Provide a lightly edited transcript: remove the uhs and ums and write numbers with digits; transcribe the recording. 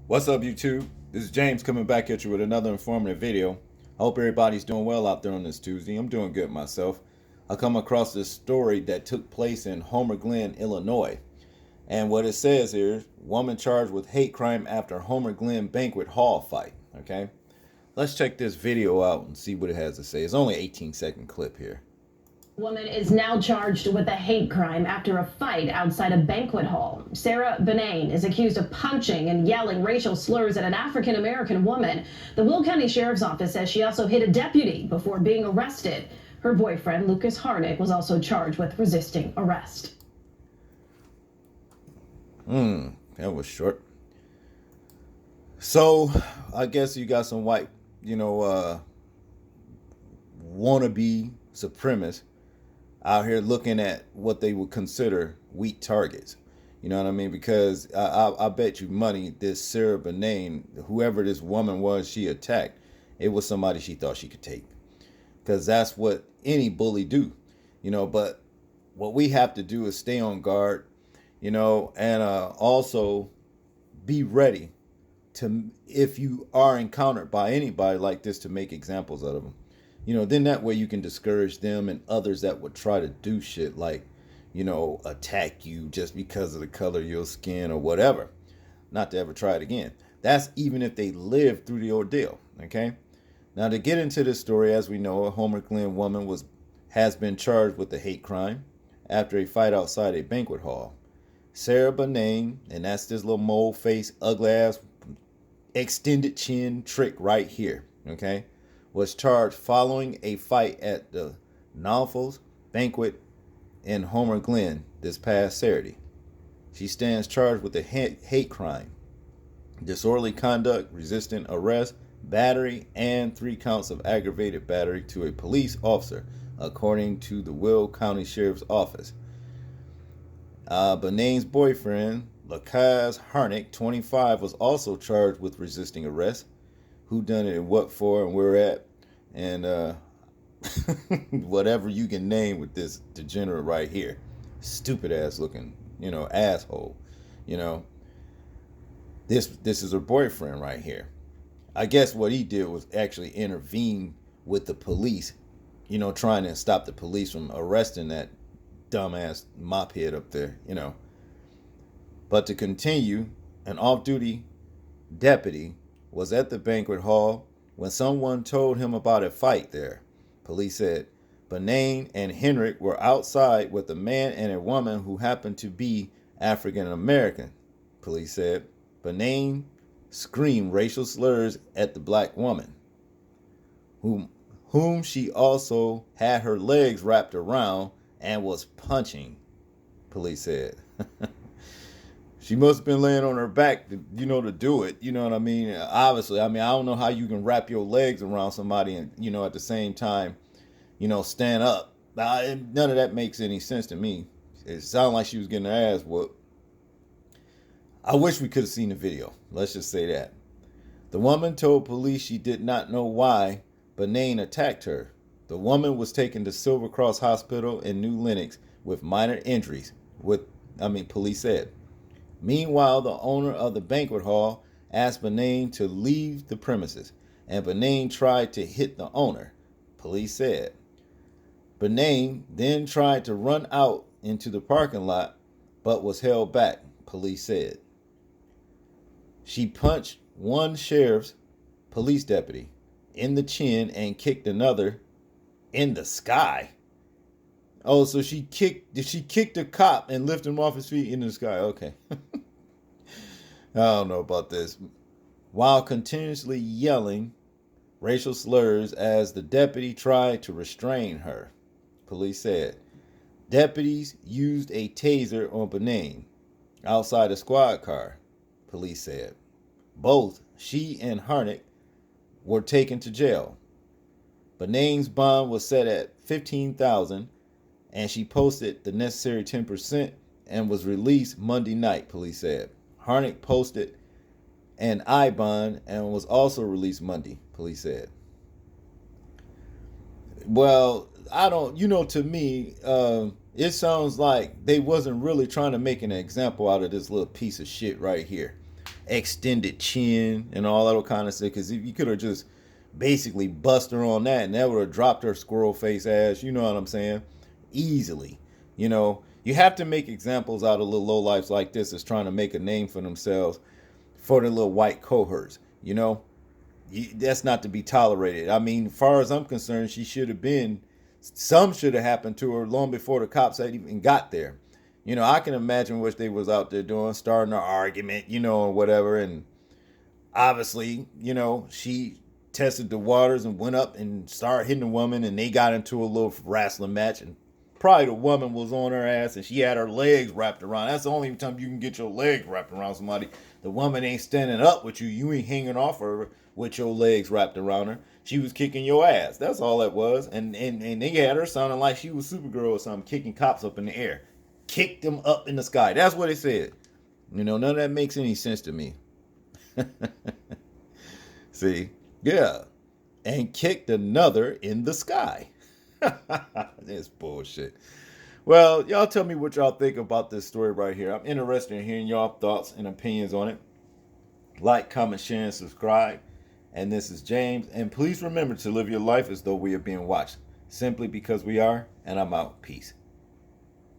What's up, YouTube? This is James coming back at you with another informative video. I hope everybody's doing well out there on this Tuesday. I'm doing good myself. I come across this story that took place in Homer Glen, Illinois. And what it says here, woman charged with hate crime after Homer Glen Banquet Hall Fight. Okay? Let's check this video out and see what it has to say. It's only an 18-second clip here. Woman is now charged with a hate crime after a fight outside a banquet hall. Sara Benain is accused of punching and yelling racial slurs at an African-American woman. The Will County Sheriff's Office says she also hit a deputy before being arrested. Her boyfriend, Lucas Harnick, was also charged with resisting arrest. That was short. So, I guess you got some white, wannabe supremacists out here looking at what they would consider weak targets. You know what I mean? Because I bet you money this Sara Benain, whoever this woman was she attacked, it was somebody she thought she could take. Because that's what any bully do. But what we have to do is stay on guard, and also be ready to, if you are encountered by anybody like this, to make examples out of them. Then that way you can discourage them and others that would try to do shit like, attack you just because of the color of your skin or whatever. Not to ever try it again. That's even if they live through the ordeal, okay? Now, to get into this story, as we know, a Homer Glen woman has been charged with a hate crime after a fight outside a banquet hall. Sara Benain, and that's this little mole face, ugly ass, extended chin trick right here, okay, was charged following a fight at the Knowles Banquet in Homer Glen this past Saturday. She stands charged with a hate crime, disorderly conduct, resisting arrest, battery, and 3 counts of aggravated battery to a police officer, according to the Will County Sheriff's Office. Benain's boyfriend, Lucas Harnick, 25, was also charged with resisting arrest. Who done it and what for and where at, and whatever you can name with this degenerate right here. Stupid ass looking, asshole. This is her boyfriend right here. I guess what he did was actually intervene with the police, trying to stop the police from arresting that dumbass mophead up there, But to continue, an off-duty deputy was at the banquet hall when someone told him about a fight there. Police said Benain and Henrik were outside with a man and a woman who happened to be African American. Police said Benain screamed racial slurs at the black woman, whom she also had her legs wrapped around and was punching, police said. She must have been laying on her back, to do it. You know what I mean? Obviously, I don't know how you can wrap your legs around somebody and, at the same time, stand up. None of that makes any sense to me. It sounded like she was getting her ass whooped. I wish we could have seen the video. Let's just say that. The woman told police she did not know why Benain attacked her. The woman was taken to Silver Cross Hospital in New Lenox with minor injuries, police said. Meanwhile, the owner of the banquet hall asked Benain to leave the premises, and Benain tried to hit the owner, police said. Benain then tried to run out into the parking lot, but was held back, police said. She punched one sheriff's police deputy in the chin and kicked another in the sky. Oh, so she kicked a cop and lifted him off his feet in the sky. Okay. I don't know about this. While continuously yelling racial slurs as the deputy tried to restrain her, police said. Deputies used a taser on Benain outside a squad car, police said. Both she and Harnick were taken to jail. Benain's bond was set at $15,000, and she posted the necessary 10% and was released Monday night, police said. Harnick posted an I bond and was also released Monday, police said. Well, I don't, to me, it sounds like they wasn't really trying to make an example out of this little piece of shit right here. extended chin and all that kind of stuff. Because you could have just basically bust her on that, and that would have dropped her squirrel face ass. You know what I'm saying? Easily. You know, you have to make examples out of little lowlifes like this that's trying to make a name for themselves for the little white cohorts. You know, that's not to be tolerated. I mean, as far as I'm concerned, she should have been. Some should have happened to her long before the cops had even got there. You know, I can imagine what they was out there doing, starting an argument, you know, or whatever. And obviously, you know, she tested the waters and went up and started hitting the woman, and they got into a little wrestling match. And probably the woman was on her ass and she had her legs wrapped around. That's the only time you can get your legs wrapped around somebody. The woman ain't standing up with you. You ain't hanging off her with your legs wrapped around her. She was kicking your ass. That's all that was. And they had her sounding like she was Supergirl or something, kicking cops up in the air. Kicked them up in the sky. That's what it said. You know, none of that makes any sense to me. See? Yeah. And kicked another in the sky. This bullshit. Well, y'all tell me what y'all think about this story right here. I'm interested in hearing y'all thoughts and opinions on it. Like, comment, share, and subscribe. And this is James. And please remember to live your life as though we are being watched. Simply because we are. And I'm out. Peace.